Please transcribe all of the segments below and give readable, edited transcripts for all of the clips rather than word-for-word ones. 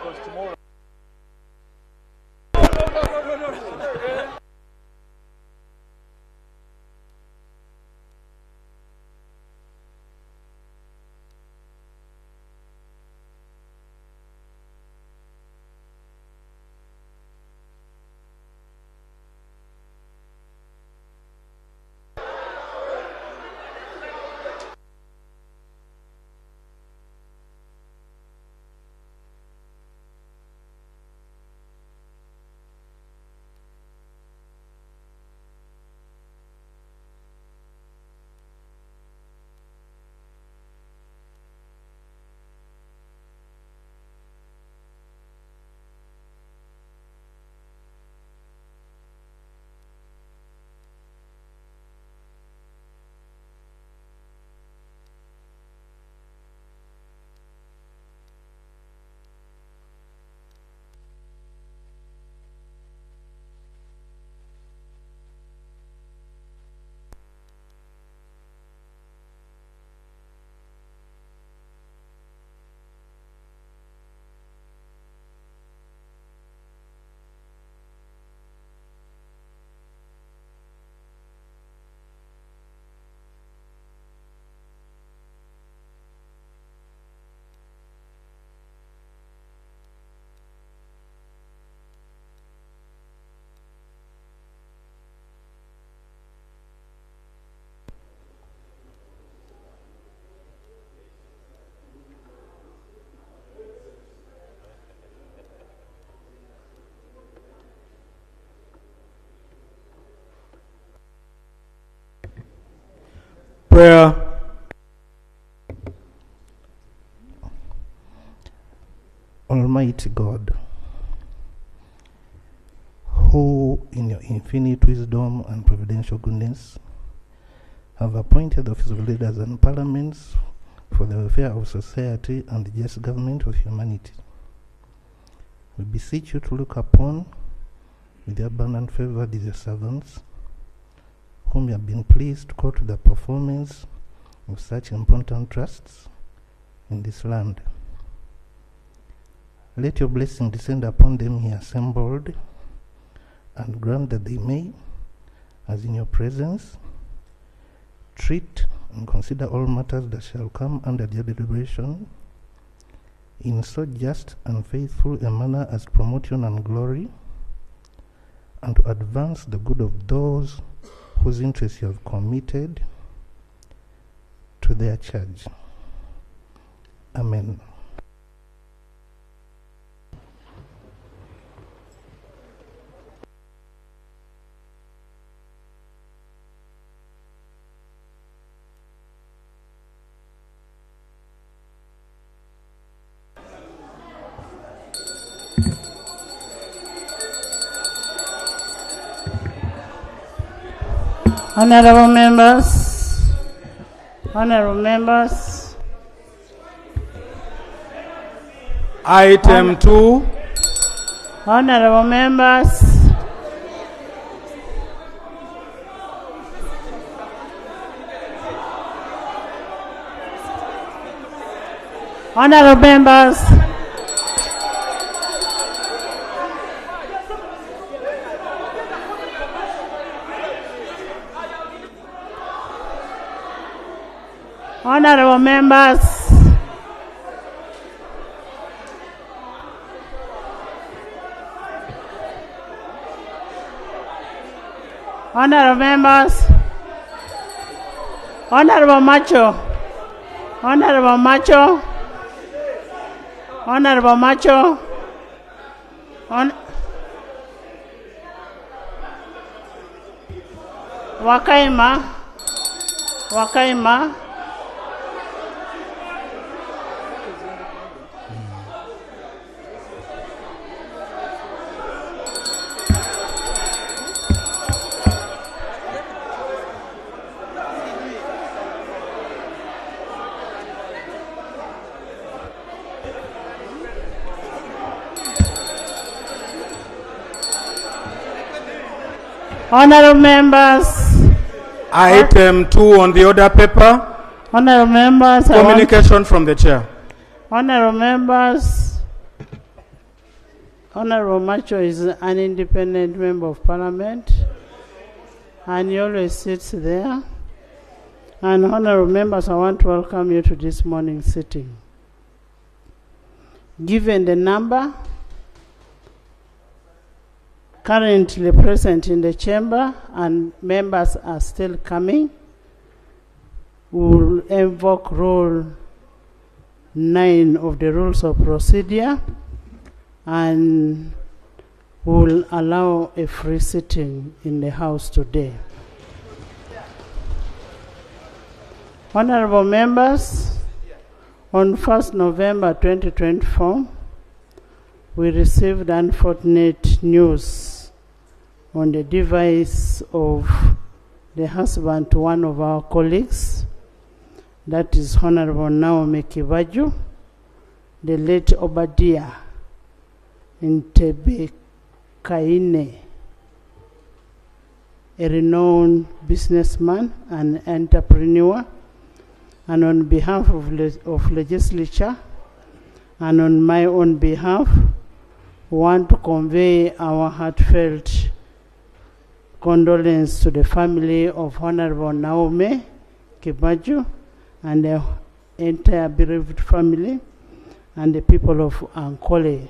Because tomorrow. Prayer. Almighty God, who in your infinite wisdom and providential goodness have appointed the office of leaders and parliaments for the welfare of society and the just government of humanity, we beseech you to look upon with the abundant favor these your servants, whom you have been pleased to call to the performance of such important trusts in this land. Let your blessing descend upon them here assembled, and grant that they may, as in your presence, treat and consider all matters that shall come under their deliberation in so just and faithful a manner as to promote your own glory, and to advance the good of those whose interests you have committed to their charge. Amen. Honorable members, Item 2. honorable members, honorable members, honorable members, honorable members, honorable Macho, honorable Macho, honorable Macho, Wakaima, Honorable members, Item 2 on the order paper, honorable members, communication from the chair. honorable members, Honorable Macho is an independent member of parliament, and he always sits there. And honorable members, I want to welcome you to this morning's sitting. Given the number currently present in the chamber and members are still coming, we will invoke Rule 9 of the Rules of Procedure and will allow a free sitting in the House today. Honorable members, on 1st November 2024, we received unfortunate news on the device of the husband to one of our colleagues, that is Honorable Naomi Kibaju, the late Obadiah Ntebekaine, a renowned businessman and entrepreneur, and on behalf of legislature and on my own behalf, want to convey our heartfelt condolence to the family of Honorable Naomi Kibaju and the entire bereaved family and the people of Ankole.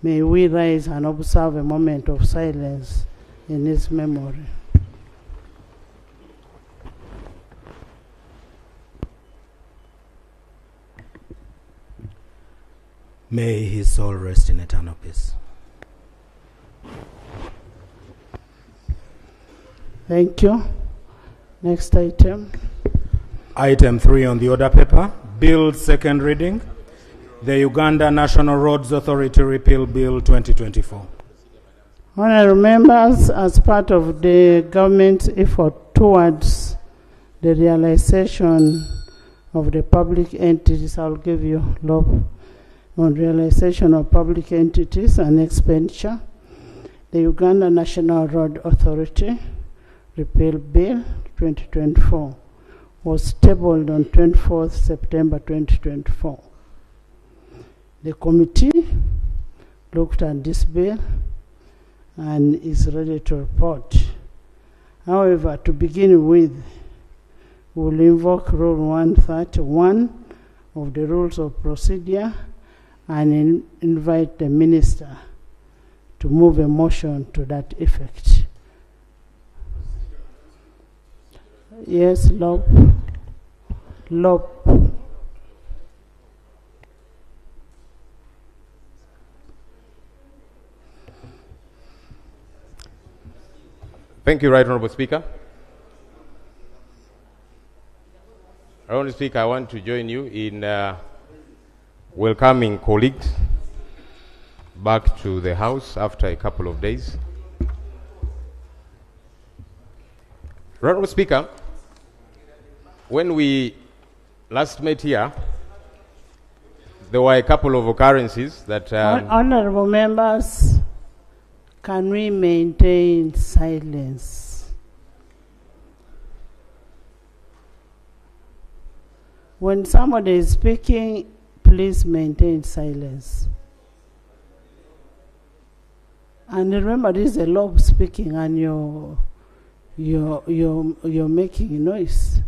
May we rise and observe a moment of silence in his memory. May his soul rest in eternal peace. Thank you. Next item. Item 3 on the order paper, Bill second reading, the Uganda National Roads Authority Repeal Bill 2024. Honorable members, as part of the government's effort towards the realization of the public entities, I'll give you Lob on realization of public entities and expenditure, the Uganda National Road Authority Repeal Bill 2024 was tabled on 24th September 2024. The committee looked at this bill and is ready to report. However, to begin with, we will invoke Rule 131 of the Rules of Procedure and invite the minister to move a motion to that effect. Yes, Lob. Thank you, Right Honorable Speaker. Honorable Speaker, I want to join you in welcoming colleagues back to the House after a couple of days. Right Honorable Speaker, when we last met here, there were a couple of occurrences that... Honorable members, can we maintain silence? When somebody is speaking, please maintain silence. And remember, this is a Lob speaking, and you're making noise.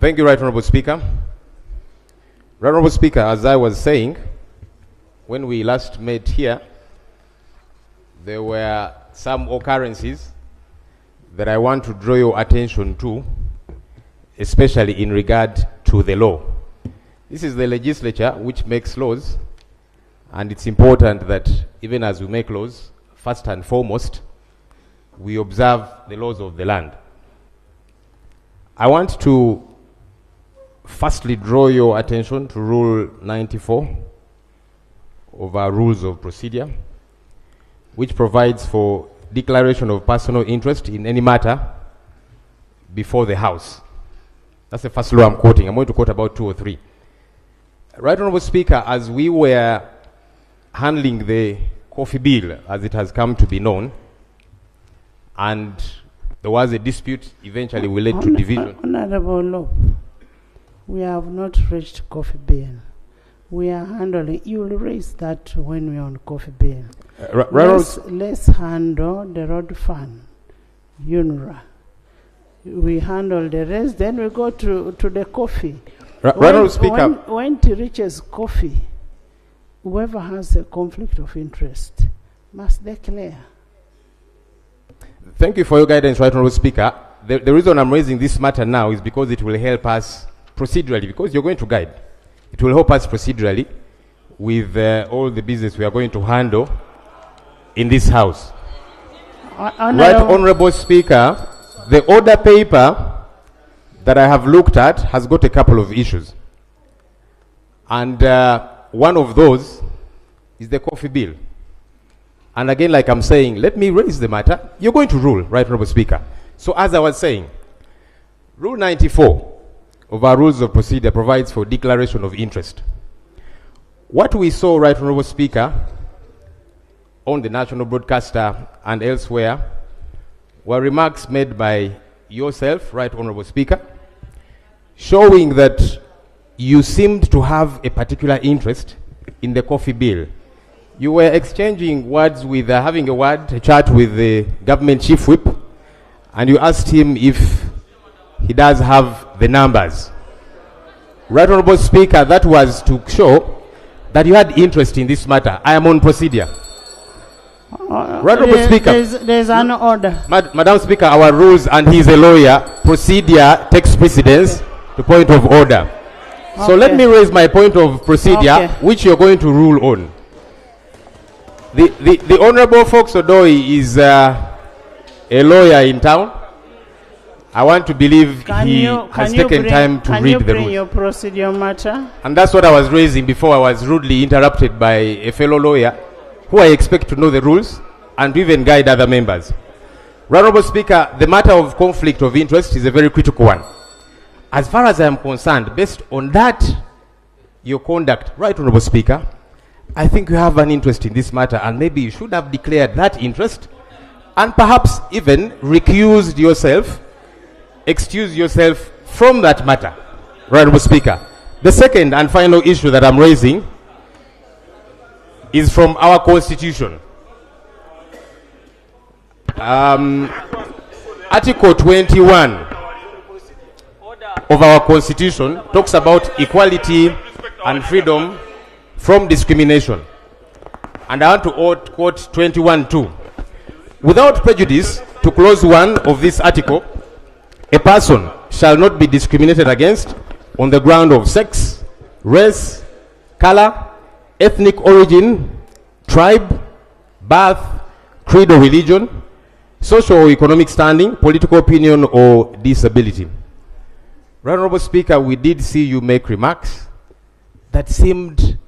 Thank you, Right Honorable Speaker. Right Honorable Speaker, as I was saying, when we last met here, there were some occurrences that I want to draw your attention to, especially in regard to the law. This is the legislature which makes laws, and it's important that even as we make laws, first and foremost, we observe the laws of the land. I want to firstly draw your attention to Rule 94 of our Rules of Procedure, which provides for declaration of personal interest in any matter before the House. That's the first law I'm quoting. I'm going to quote about 2 or 3. Right Honorable Speaker, as we were handling the coffee bill, as it has come to be known, and there was a dispute, eventually we led to division. Honorable Lope, we have not reached coffee bill. We are handling, you will raise that when we're on coffee bill. Let's handle the road fund, UNRWA. We handle the rest, then we go to the coffee. When it reaches coffee, whoever has a conflict of interest must declare. Thank you for your guidance, Right Honourable Speaker. The reason I'm raising this matter now is because it will help us procedurally, because you're going to guide. It will help us procedurally with all the business we are going to handle in this House. Right Honourable Speaker, the order paper that I have looked at has got a couple of issues. And one of those is the coffee bill. And again, like I'm saying, let me raise the matter. You're going to rule, Right Honourable Speaker. So as I was saying, Rule 94 of our Rules of Procedure provides for declaration of interest. What we saw, Right Honourable Speaker, on the national broadcaster and elsewhere were remarks made by yourself, Right Honourable Speaker, showing that you seemed to have a particular interest in the coffee bill. You were exchanging words with, having a chat with the government chief whip, and you asked him if he does have the numbers. Right Honourable Speaker, that was to show that you had interest in this matter. I am on procedure. Right Honourable Speaker. There's an order. Madam Speaker, our rules, and he is a lawyer, procedure takes precedence to point of order. Okay. So let me raise my point of procedure, which you're going to rule on. The Honourable Fox Odoi is a lawyer in town. I want to believe he has taken time to read the rules. Can you bring your procedure matter? And that's what I was raising before I was rudely interrupted by a fellow lawyer who I expect to know the rules and to even guide other members. Honourable Speaker, the matter of conflict of interest is a very critical one. As far as I am concerned, based on that, your conduct, Right Honourable Speaker, I think you have an interest in this matter, and maybe you should have declared that interest and perhaps even recused yourself, excuse yourself from that matter, Right Honourable Speaker. The second and final issue that I'm raising is from our Constitution. Article 21 of our Constitution talks about equality and freedom from discrimination. And I want to quote 21(2). Without prejudice to clause 1 of this article, a person shall not be discriminated against on the ground of sex, race, color, ethnic origin, tribe, birth, creed or religion, social or economic standing, political opinion or disability. Right Honourable Speaker, we did see you make remarks that seemed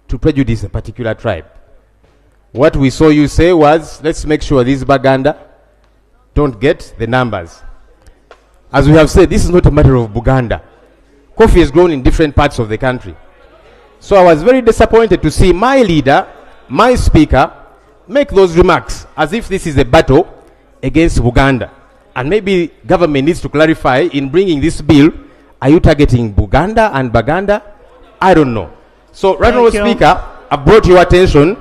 to prejudice a particular tribe. What we saw you say was, let's make sure these Baganda don't get the numbers. As we have said, this is not a matter of Buganda. Coffee is grown in different parts of the country. So I was very disappointed to see my leader, my speaker, make those remarks as if this is a battle against Buganda. And maybe government needs to clarify in bringing this bill, are you targeting Buganda and Baganda? I don't know. So, Right Honourable Speaker, I brought your attention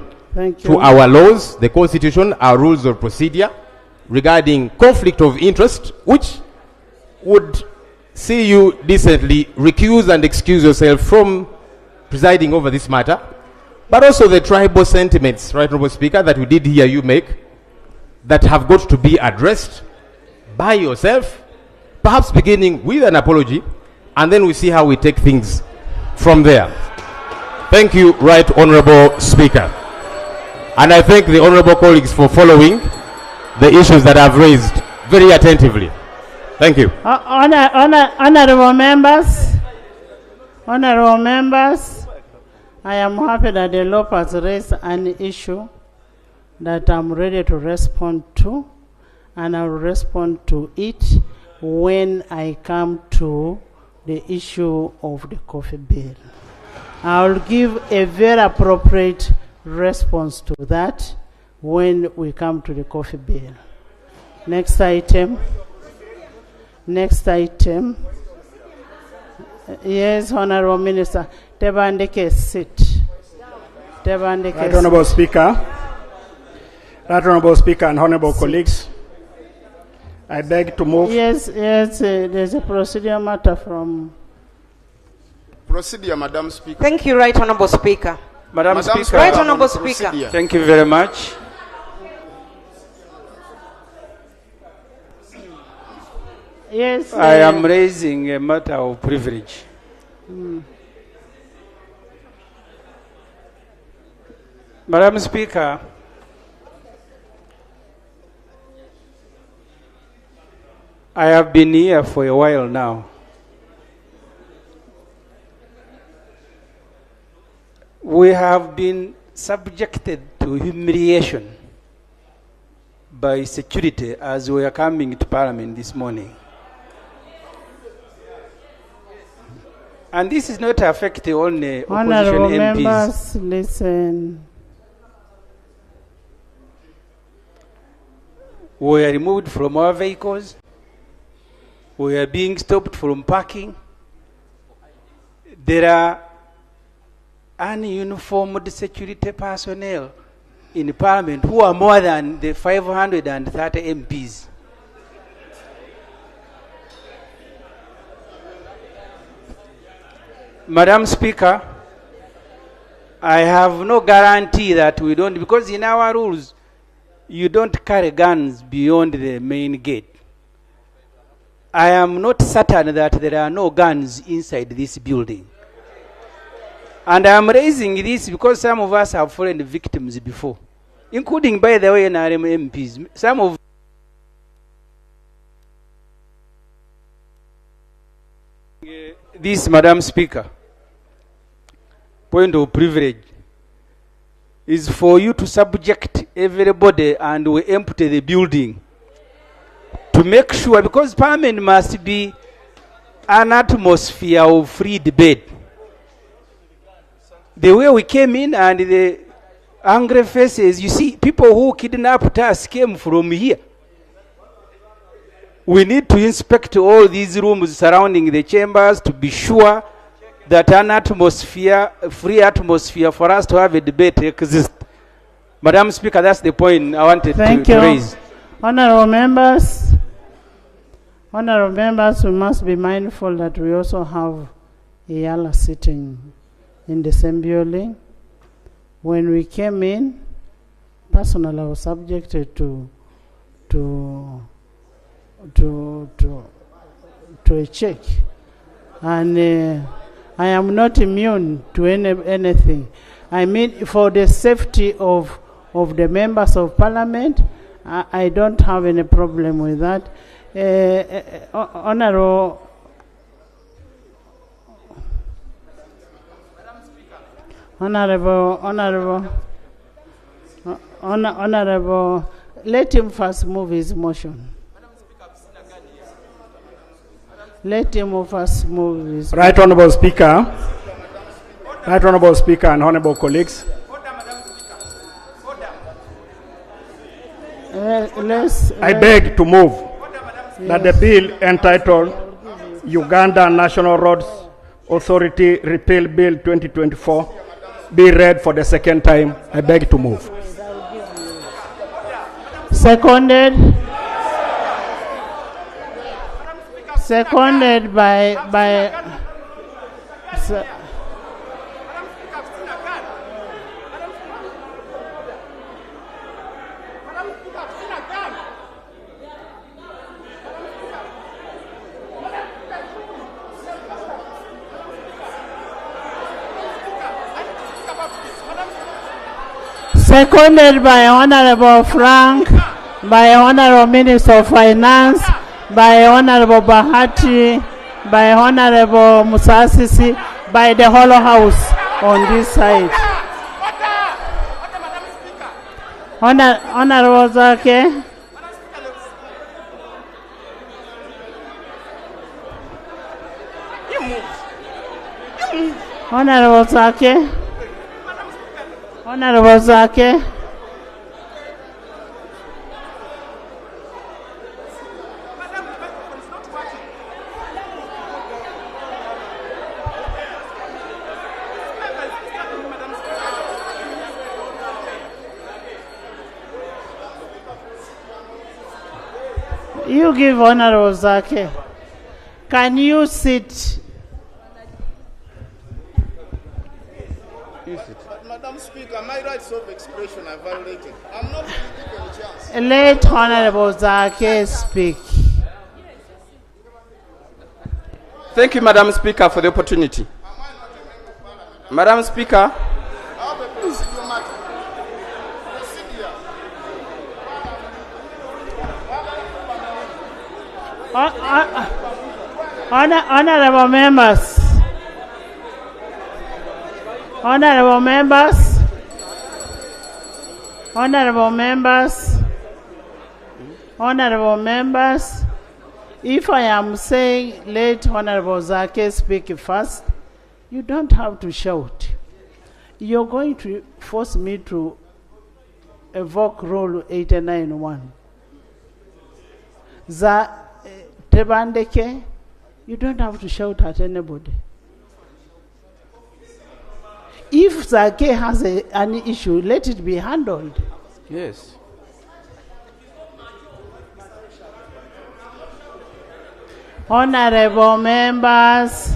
to our laws, the Constitution, our rules of procedure regarding conflict of interest, which would see you decently recuse and excuse yourself from presiding over this matter, but also the tribal sentiments, Right Honourable Speaker, that we did hear you make, that have got to be addressed by yourself, perhaps beginning with an apology, and then we see how we take things from there. Thank you, Right Honourable Speaker. And I thank the Honourable colleagues for following the issues that I've raised very attentively. Thank you. Honourable members, I am happy that the law has raised an issue that I'm ready to respond to, and I'll respond to it when I come to the issue of the coffee bill. I'll give a very appropriate response to that when we come to the coffee bill. Next item. Next item. Yes, Honorable Minister. Tebandeke, sit. Tebandeke. Right Honorable Speaker. Right Honorable Speaker and Honorable colleagues, I beg to move. Yes, there's a procedural matter from... Procedure, Madam Speaker. Thank you, Right Honorable Speaker. Madam Speaker. Right Honorable Speaker. Thank you very much. Yes. I am raising a matter of privilege. Madam Speaker, I have been here for a while now. We have been subjected to humiliation by security as we are coming to Parliament this morning. And this is not affecting only opposition Honorable MPs. members, listen. We are removed from our vehicles. We are being stopped from parking. There are ununiformed security personnel in Parliament who are more than the 530 MPs. Madam Speaker, I have no guarantee that we don't, because in our rules, you don't carry guns beyond the main gate. I am not certain that there are no guns inside this building. And I am raising this because some of us have fallen victims before, including, by the way, NRM MPs. Some of this, Madam Speaker, point of privilege is for you to subject everybody and we empty the building to make sure, because Parliament must be an atmosphere of free debate. The way we came in and the angry faces, you see, people who kidnapped us came from here. We need to inspect all these rooms surrounding the chambers to be sure that an atmosphere, a free atmosphere for us to have a debate exists. Madam Speaker, that's the point I wanted to raise. Honorable members, we must be mindful that we also have Iyala sitting in the same building. When we came in, personally, I was subjected to a check, and I am not immune to anything. I mean, for the safety of the members of Parliament, I don't have any problem with that. Honorable, let him first move his motion. Let him first move his Right Honorable Speaker. Right Honorable Speaker and Honorable colleagues. I beg to move that the bill entitled Ugandan National Roads Authority Repeal Bill 2024 be read for the second time. I beg to move. Seconded by seconded by Honorable Frank, by Honorable Minister of Finance, by Honorable Bahati, by Honorable Musasisi, by the whole House on this side. Honorable Zake. Honorable Zake. Honorable Zake. You give Honorable Zake. Can you sit? But Madam Speaker, my rights of expression are violated. I'm not being given a chance. Let Honorable Zake speak. Thank you, Madam Speaker, for the opportunity. Madam Speaker, I have a procedural matter. Procedure. Honorable members. Honorable members. Honorable members. Honorable members. If I am saying let Honorable Zake speak first, you don't have to shout. You're going to force me to evoke Rule 89.1. Tebandeke, you don't have to shout at anybody. If Zake has any issue, let it be handled. yes. Honorable members,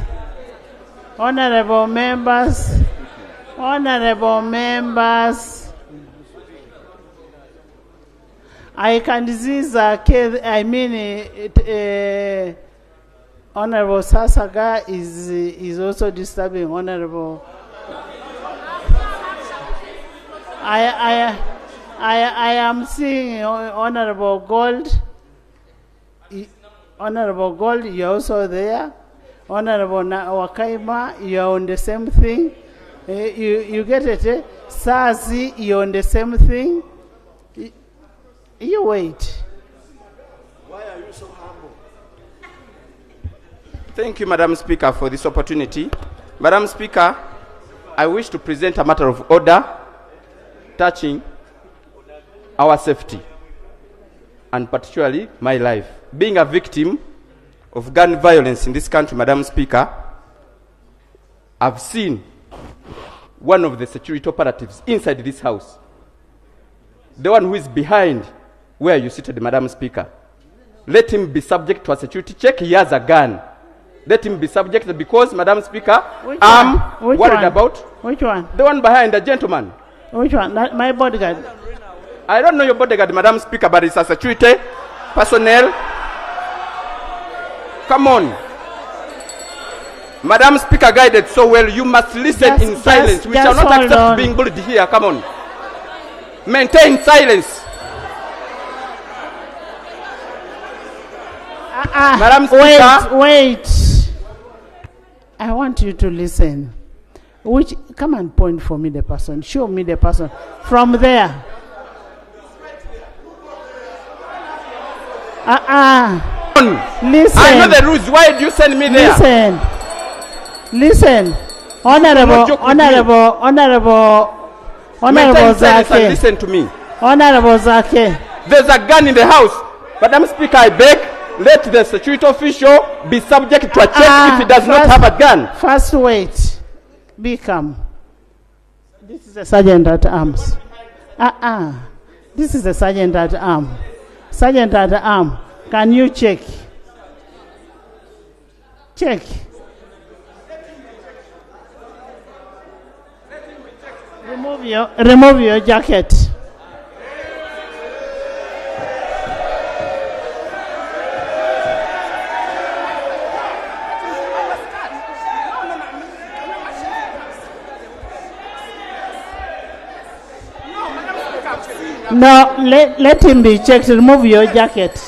honorable members, honorable members, I can see Zake, Honorable Sasaga is also disturbing Honorable. I am seeing Honorable Gold. Honorable Gold, you're also there. Honorable Wakaima, you're on the same thing. You get it? Eh? Sazi, you're on the same thing. You wait. Why are you so humble? Thank you, Madam Speaker, for this opportunity. Madam Speaker, I wish to present a matter of order touching our safety, and particularly my life. Being a victim of gun violence in this country, Madam Speaker, I've seen one of the security operatives inside this house, the one who is behind where you seated, Madam Speaker. Let him be subject to a security check. He has a gun. Let him be subject, because, Madam Speaker, I'm worried about. Which one? The one behind, the gentleman. Which one? My bodyguard. I don't know your bodyguard, Madam Speaker, but it's a security personnel. Come on. Madam Speaker guided so well, you must listen in silence. We shall not accept being bullied here. Come on. Maintain silence. Madam Speaker. Wait. I want you to listen. Come and point for me the person. Show me the person. From there. Listen. I know the rules. Why do you send me there? Listen. Honorable Zake. Listen to me. Honorable Zake. There's a gun in the house. Madam Speaker, I beg, let the security official be subject to a check if he does not have a gun. First wait. Be calm. This is a sergeant at arms. This is a sergeant at arms. Sergeant at arms, can you check? Check. Remove your jacket. No, let him be checked. Remove your jacket.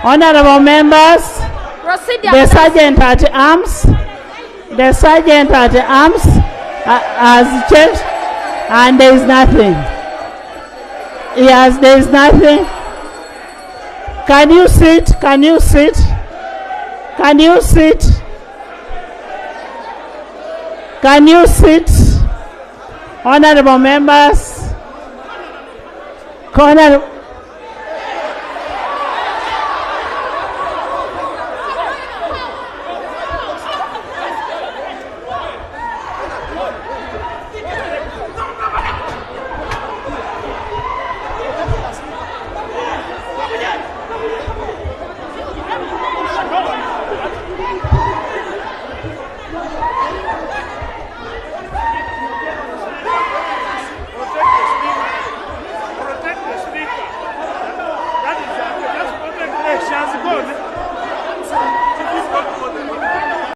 Honorable members, the sergeant at arms has changed, and there is nothing. Yes, there is nothing. Can you sit? Can you sit? Can you sit? Can you sit? Honorable members,